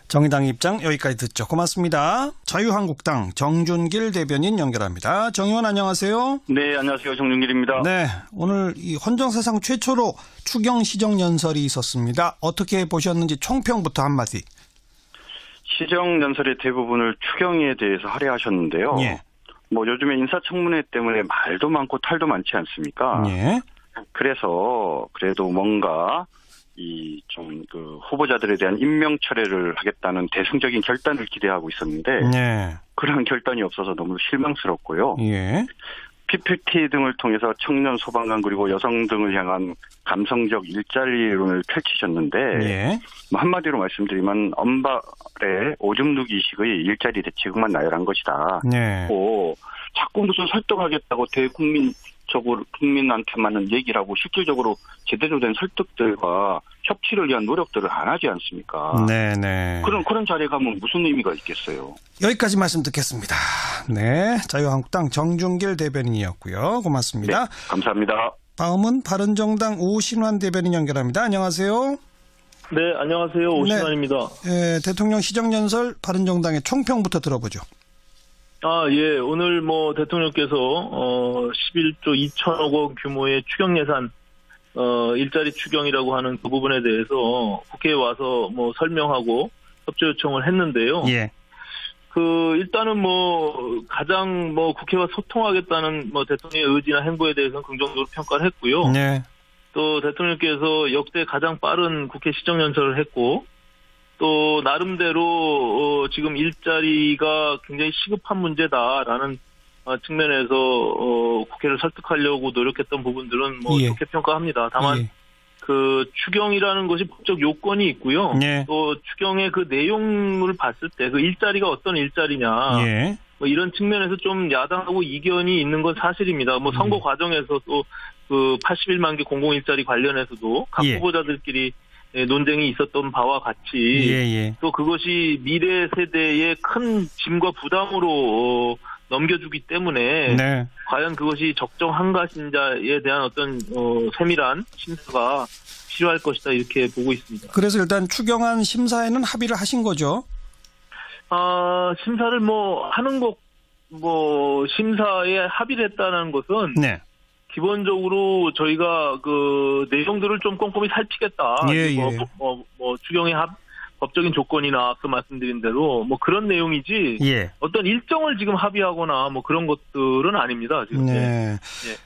정의당 입장 여기까지 듣죠. 고맙습니다. 자유한국당 정준길 대변인 연결합니다. 정 의원 안녕하세요. 네, 안녕하세요. 정준길입니다. 네, 오늘 이 헌정사상 최초로 추경 시정연설이 있었습니다. 어떻게 보셨는지 총평부터 한마디. 시정연설의 대부분을 추경에 대해서 할애하셨는데요. 예. 뭐 요즘에 인사청문회 때문에 말도 많고 탈도 많지 않습니까? 예. 그래서 그래도 뭔가 그 후보자들에 대한 임명 철회를 하겠다는 대승적인 결단을 기대하고 있었는데 예. 그런 결단이 없어서 너무 실망스럽고요. 예. PPT 등을 통해서 청년 소방관 그리고 여성 등을 향한 감성적 일자리론을 펼치셨는데 예. 뭐 한마디로 말씀드리면 엄발의 오줌 누기식의 일자리 대책만 나열한 것이다. 예. 자꾸 무슨 설득하겠다고 국민한테만은 얘기를 하고 실질적으로 제대로 된 설득들과 협치를 위한 노력들을 안 하지 않습니까? 네네. 그런 자리에 가면 무슨 의미가 있겠어요? 여기까지 말씀 듣겠습니다. 네, 자유한국당 정준길 대변인이었고요. 고맙습니다. 네, 감사합니다. 다음은 바른정당 오신환 대변인 연결합니다. 안녕하세요. 네, 안녕하세요. 오신환입니다. 대통령 시정연설 바른정당의 총평부터 들어보죠. 예. 오늘 대통령께서 11조 2천억 원 규모의 추경 예산 일자리 추경이라고 하는 그 부분에 대해서 국회에 와서 설명하고 협조 요청을 했는데요. 예. 일단은 가장 국회와 소통하겠다는 대통령의 의지나 행보에 대해서는 긍정적으로 평가를 했고요. 네. 또 대통령께서 역대 가장 빠른 국회 시정연설을 했고, 또 나름대로 지금 일자리가 굉장히 시급한 문제다라는 측면에서 국회를 설득하려고 노력했던 부분들은 예. 좋게 평가합니다. 다만 예. 추경이라는 것이 법적 요건이 있고요. 예. 또 추경의 그 내용을 봤을 때 그 일자리가 어떤 일자리냐. 예. 이런 측면에서 좀 야당하고 이견이 있는 건 사실입니다. 선거 과정에서 또 81만 개 공공일자리 관련해서도 각 예. 후보자들끼리 논쟁이 있었던 바와 같이 예. 또 그것이 미래 세대의 큰 짐과 부담으로 넘겨주기 때문에 네. 과연 그것이 적정한 것인지에 대한 어떤 세밀한 심사가 필요할 것이다 이렇게 보고 있습니다. 그래서 일단 추경안 심사에는 합의를 하신 거죠? 심사를 하는 것 심사에 합의를 했다는 것은 네. 기본적으로 저희가 그 내용들을 좀 꼼꼼히 살피겠다. 예. 추경의 법적인 조건이나 앞서 말씀드린 대로 그런 내용이지. 예. 어떤 일정을 지금 합의하거나 그런 것들은 아닙니다. 지금. 네.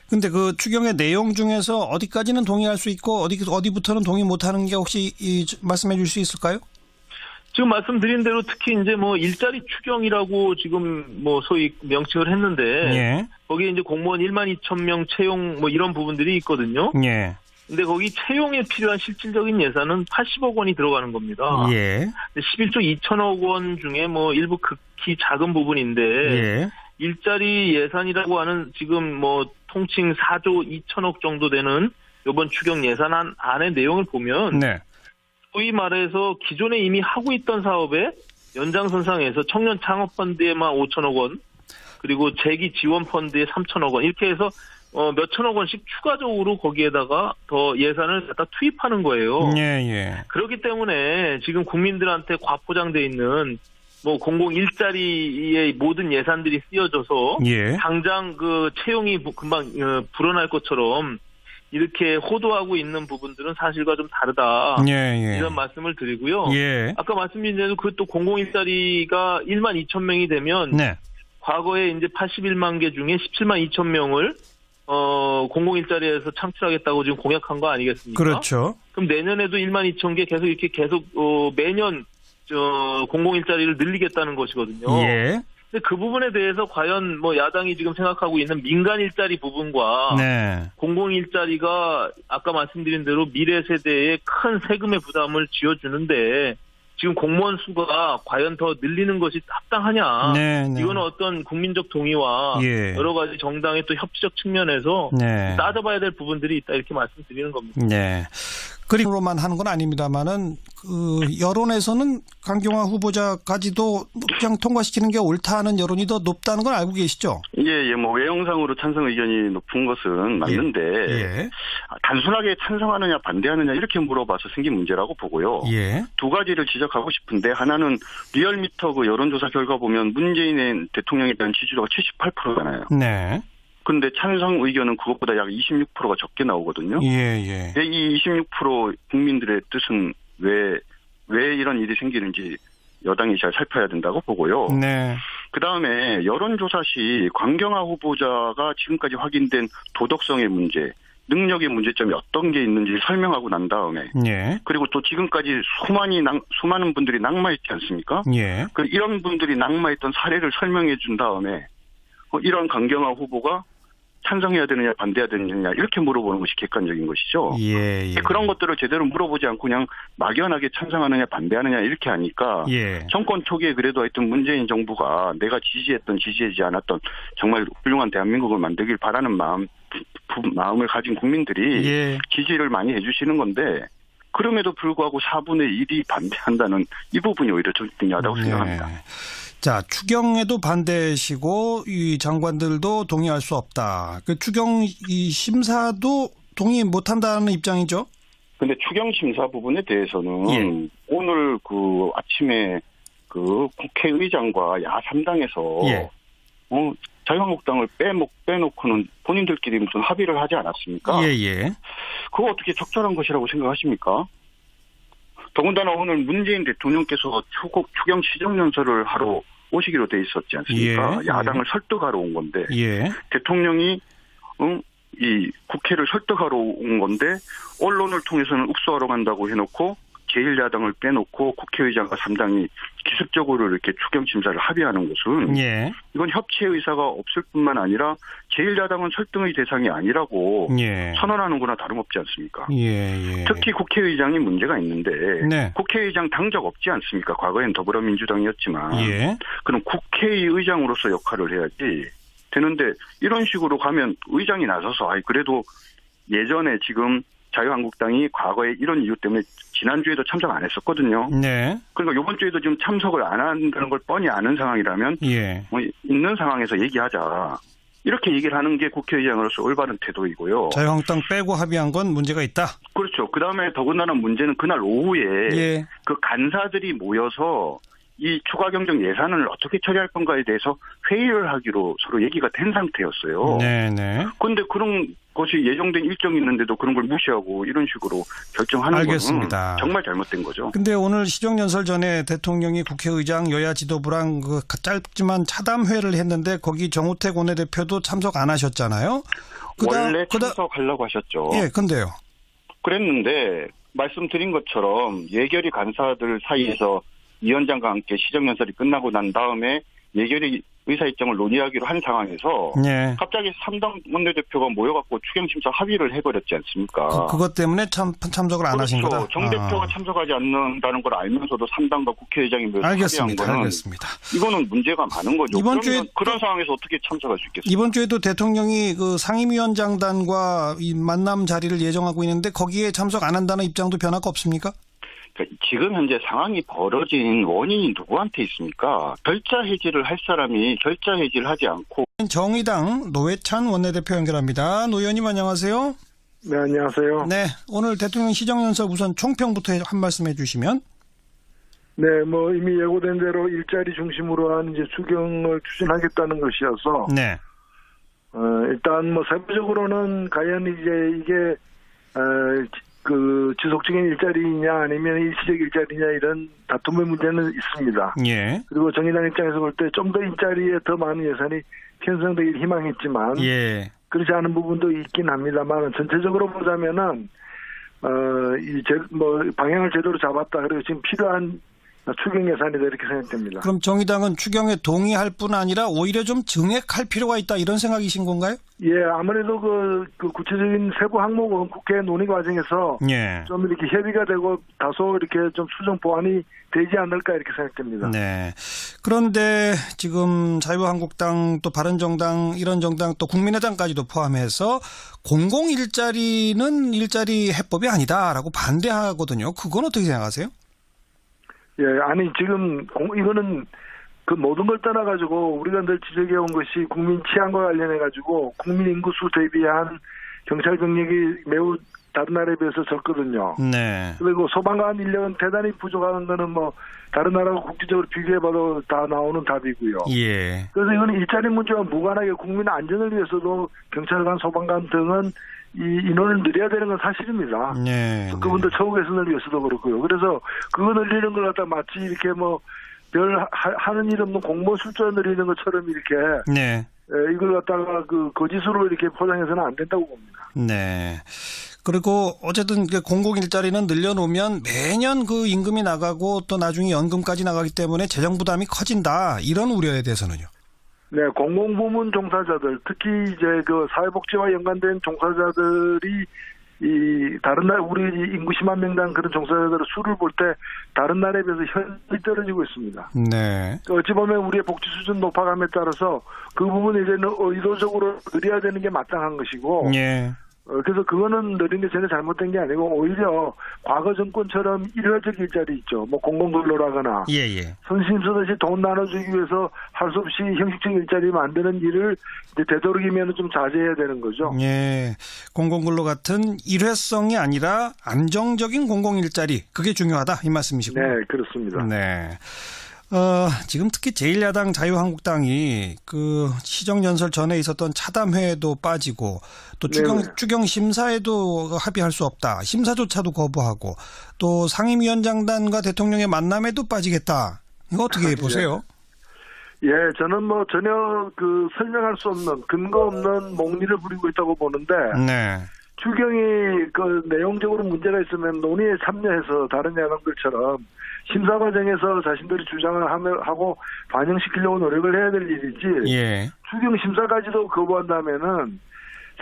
근데 그 추경의 내용 중에서 어디까지는 동의할 수 있고 어디부터는 동의 못하는 게 혹시 말씀해 줄 수 있을까요? 지금 말씀드린 대로 특히 이제 일자리 추경이라고 지금 소위 명칭을 했는데. 예. 거기에 이제 공무원 12,000명 채용 이런 부분들이 있거든요. 예. 근데 거기 채용에 필요한 실질적인 예산은 80억 원이 들어가는 겁니다. 예. 11조 2천억 원 중에 일부 극히 작은 부분인데 예. 일자리 예산이라고 하는 지금 통칭 4조 2천억 정도 되는 이번 추경 예산안 안의 내용을 보면 네. 소위 말해서 기존에 이미 하고 있던 사업에 연장선상에서 청년 창업펀드에만 5천억 원 그리고 재기 지원 펀드에 3천억 원 이렇게 해서 몇천억 원씩 추가적으로 거기에다가 더 예산을 갖다 투입하는 거예요. 예. 그렇기 때문에 지금 국민들한테 과포장돼 있는 공공 일자리의 모든 예산들이 쓰여져서 예. 당장 그 채용이 금방 불어날 것처럼 이렇게 호도하고 있는 부분들은 사실과 좀 다르다. 예. 이런 말씀을 드리고요. 예. 아까 말씀드린 대로 그 또 공공 일자리가 1만 2천 명이 되면 네. 과거에 이제 81만 개 중에 17만 2천 명을 공공 일자리에서 창출하겠다고 지금 공약한 거 아니겠습니까? 그렇죠. 그럼 내년에도 1만 2천 개 계속 매년 공공 일자리를 늘리겠다는 것이거든요. 예. 근데 그 부분에 대해서 과연 야당이 지금 생각하고 있는 민간 일자리 부분과 네. 공공 일자리가 아까 말씀드린 대로 미래 세대에 큰 세금의 부담을 지어주는데 지금 공무원 수가 과연 더 늘리는 것이 합당하냐. 네. 이거는 어떤 국민적 동의와 예. 여러 가지 정당의 또 협치적 측면에서 네. 따져봐야 될 부분들이 있다 이렇게 말씀드리는 겁니다. 네. 그림으로만 하는 건 아닙니다만은 여론에서는 강경화 후보자까지도 그냥 통과시키는 게 옳다는 여론이 더 높다는 걸 알고 계시죠? 예. 외형상으로 찬성 의견이 높은 것은 맞는데 예. 단순하게 찬성하느냐 반대하느냐 이렇게 물어봐서 생긴 문제라고 보고요. 예. 두 가지를 지적하고 싶은데 하나는 리얼미터 그 여론조사 결과 보면 문재인 대통령에 대한 지지도가 78%잖아요. 네. 그런데 찬성 의견은 그것보다 약 26%가 적게 나오거든요. 예. 이 26% 국민들의 뜻은 왜 이런 일이 생기는지 여당이 잘 살펴야 된다고 보고요. 네. 그다음에 여론조사 시 강경화 후보자가 지금까지 확인된 도덕성의 문제, 능력의 문제점이 어떤 게 있는지 설명하고 난 다음에 예. 그리고 또 지금까지 수많은 분들이 낙마했지 않습니까? 예. 이런 분들이 낙마했던 사례를 설명해 준 다음에 이런 강경화 후보가 찬성해야 되느냐 반대해야 되느냐 이렇게 물어보는 것이 객관적인 것이죠. 예. 그런 것들을 제대로 물어보지 않고 그냥 막연하게 찬성하느냐 반대하느냐 이렇게 하니까 예. 정권 초기에 그래도 하여튼 문재인 정부가 내가 지지했던 지지하지 않았던 정말 훌륭한 대한민국을 만들길 바라는 마음을 가진 국민들이 예. 지지를 많이 해주시는 건데 그럼에도 불구하고 4분의 1이 반대한다는 이 부분이 오히려 좀 중요하다고 생각합니다. 자, 추경에도 반대시고 이 장관들도 동의할 수 없다. 그 추경 이 심사도 동의 못한다는 입장이죠? 근데 추경 심사 부분에 대해서는 예. 오늘 그 아침에 그 국회의장과 야3당에서 예. 자유한국당을 빼놓고는 본인들끼리 무슨 합의를 하지 않았습니까? 예. 그거 어떻게 적절한 것이라고 생각하십니까? 더군다나 오늘 문재인 대통령께서 추경 시정연설을 하러 오시기로 돼 있었지 않습니까? 예. 야당을 설득하러 온 건데 예. 대통령이 이 국회를 설득하러 온 건데 언론을 통해서는 읍소하러 간다고 해놓고 제1야당을 빼놓고 국회의장과 3당이 기습적으로 이렇게 추경 심사를 합의하는 것은 예. 이건 협치의 의사가 없을 뿐만 아니라 제1야당은 설득의 대상이 아니라고 예. 선언하는 거나 다름없지 않습니까? 예. 특히 국회의장이 문제가 있는데 네. 국회의장 당적 없지 않습니까? 과거엔 더불어민주당이었지만 예. 그럼 국회의장으로서 역할을 해야지 되는데 이런 식으로 가면 의장이 나서서 그래도 예전에 지금 자유한국당이 과거에 이런 이유 때문에 지난주에도 참석 안 했었거든요. 네. 그러니까 이번 주에도 지금 참석을 안 한다는 걸 뻔히 아는 상황이라면 예. 있는 상황에서 얘기하자. 이렇게 얘기를 하는 게 국회의장으로서 올바른 태도이고요. 자유한국당 빼고 합의한 건 문제가 있다. 그렇죠. 그다음에 더군다나 문제는 그날 오후에 예. 그 간사들이 모여서 이 추가 경정 예산을 어떻게 처리할 건가에 대해서 회의를 하기로 서로 얘기가 된 상태였어요. 네네. 그런데 그런 것이 예정된 일정이 있는데도 그런 걸 무시하고 이런 식으로 결정하는 알겠습니다. 건 정말 잘못된 거죠. 근데 오늘 시정연설 전에 대통령이 국회의장 여야 지도부랑 그 짧지만 차담회를 했는데 거기 정우택 원내대표도 참석 안 하셨잖아요. 원래 참석하려고 하셨죠. 예, 근데요. 그랬는데 말씀드린 것처럼 예결위 간사들 사이에서 위원장과 함께 시정연설이 끝나고 난 다음에 예결위 의사일정을 논의하기로 한 상황에서 예. 갑자기 3당 원내대표가 모여갖고 추경심사 합의를 해버렸지 않습니까? 그것 때문에 참석을 안 하신 거다. 그렇죠. 정 대표가 참석하지 않는다는 걸 알면서도 3당과 국회의장이 모여서 합의한 거는 알겠습니다. 이거는 문제가 많은 거죠. 이번 주에 그런 상황에서 어떻게 참석할 수 있겠습니까? 이번 주에도 대통령이 그 상임위원장단과 이 만남 자리를 예정하고 있는데 거기에 참석 안 한다는 입장도 변화가 없습니까? 그러니까 지금 현재 상황이 벌어진 원인이 누구한테 있습니까? 결자 해지를 할 사람이 결자 해지를 하지 않고. 정의당 노회찬 원내대표 연결합니다. 노 의원님 안녕하세요. 네, 안녕하세요. 네, 오늘 대통령 시정연설 우선 총평부터 한 말씀 해주시면. 네, 이미 예고된 대로 일자리 중심으로 한 이제 추경을 추진하겠다는 것이어서. 네. 일단 세부적으로는 과연 이제 이게 지속적인 일자리냐 아니면 일시적 일자리냐 이런 다툼의 문제는 있습니다. 예. 그리고 정의당 입장에서 볼 때 좀 더 일자리에 더 많은 예산이 편성되길 희망했지만 예. 그렇지 않은 부분도 있긴 합니다만 전체적으로 보자면은 방향을 제대로 잡았다. 그리고 지금 필요한 추경 예산이다 이렇게 생각됩니다. 그럼 정의당은 추경에 동의할 뿐 아니라 오히려 좀 증액할 필요가 있다 이런 생각이신 건가요? 예, 아무래도 그 구체적인 세부 항목은 국회 논의 과정에서 예. 좀 이렇게 협의가 되고 다소 이렇게 좀 수정 보완이 되지 않을까 이렇게 생각됩니다. 네. 그런데 지금 자유한국당 또 바른정당 이런 정당 또 국민의당까지도 포함해서 공공 일자리는 일자리 해법이 아니다라고 반대하거든요. 그건 어떻게 생각하세요? 예, 아니 지금 이거는 그 모든 걸 떠나가지고 우리가 늘 지적해온 것이 국민 치안과 관련해가지고 국민 인구수 대비한 경찰 병력이 매우 다른 나라에 비해서 적거든요. 네. 그리고 소방관 인력은 대단히 부족한 거는 다른 나라와 국제적으로 비교해봐도 다 나오는 답이고요. 예. 그래서 이거는 일자리 문제와 무관하게 국민 안전을 위해서도 경찰관, 소방관 등은 이 인원을 늘려야 되는 건 사실입니다. 네. 그분들 처우 개선을 위해서도 그렇고요. 그래서 그거 늘리는 걸 갖다 마치 이렇게 별 하는 일 없는 공무원 숫자 늘리는 것처럼 이렇게 네. 이걸 갖다가 거짓으로 이렇게 포장해서는 안 된다고 봅니다. 네. 그리고 어쨌든 공공 일자리는 늘려놓으면 매년 그 임금이 나가고 또 나중에 연금까지 나가기 때문에 재정 부담이 커진다. 이런 우려에 대해서는요. 네, 공공부문 종사자들, 특히 이제 사회복지와 연관된 종사자들이 다른 나라, 우리 인구 10만 명당 그런 종사자들의 수를 볼 때 다른 나라에 비해서 현저히 떨어지고 있습니다. 네. 어찌 보면 우리의 복지 수준 높아감에 따라서 그 부분이 이제는 의도적으로 늘려야 되는 게 마땅한 것이고, 예. 그래서 그거는 느린 게 전혀 잘못된 게 아니고 오히려 과거 정권처럼 일회적 일자리 있죠. 뭐 공공근로라거나 예. 선심 쓰듯이 돈 나눠주기 위해서 할 수 없이 형식적 일자리 만드는 일을 이제 되도록이면 좀 자제해야 되는 거죠. 예. 공공근로 같은 일회성이 아니라 안정적인 공공일자리 그게 중요하다 이 말씀이시고. 네, 그렇습니다. 네. 지금 특히 제1야당 자유한국당이 그 시정연설 전에 있었던 차담회에도 빠지고 또 추경 심사에도 합의할 수 없다. 심사조차도 거부하고 또 상임위원장단과 대통령의 만남에도 빠지겠다. 이거 어떻게 보세요? 예, 저는 뭐 전혀 그 설명할 수 없는 근거 없는 몽리를 부리고 있다고 보는데 네. 추경이 그 내용적으로 문제가 있으면 논의에 참여해서 다른 야당들처럼 심사 과정에서 자신들이 주장을 하고 반영시키려고 노력을 해야 될 일이지. 예. 추경 심사까지도 거부한다면은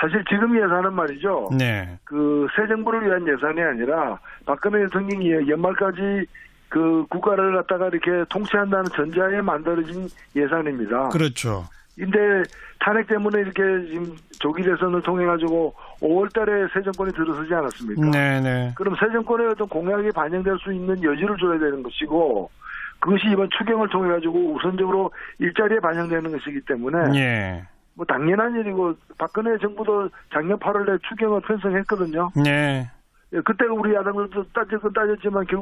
사실 지금 예산은 말이죠. 네. 그 새 정부를 위한 예산이 아니라 박근혜 대통령이 연말까지 그 국가를 갖다가 이렇게 통치한다는 전제하에 만들어진 예산입니다. 그렇죠. 근데 탄핵 때문에 이렇게 지금 조기 대선을 통해 가지고 5월 달에 새 정권이 들어서지 않았습니까? 네네. 그럼 새 정권의 어떤 공약이 반영될 수 있는 여지를 줘야 되는 것이고 그것이 이번 추경을 통해 가지고 우선적으로 일자리에 반영되는 것이기 때문에 예. 뭐 당연한 일이고 박근혜 정부도 작년 8월에 추경을 편성했거든요. 네. 그때 우리 야당들도 따졌지만 결국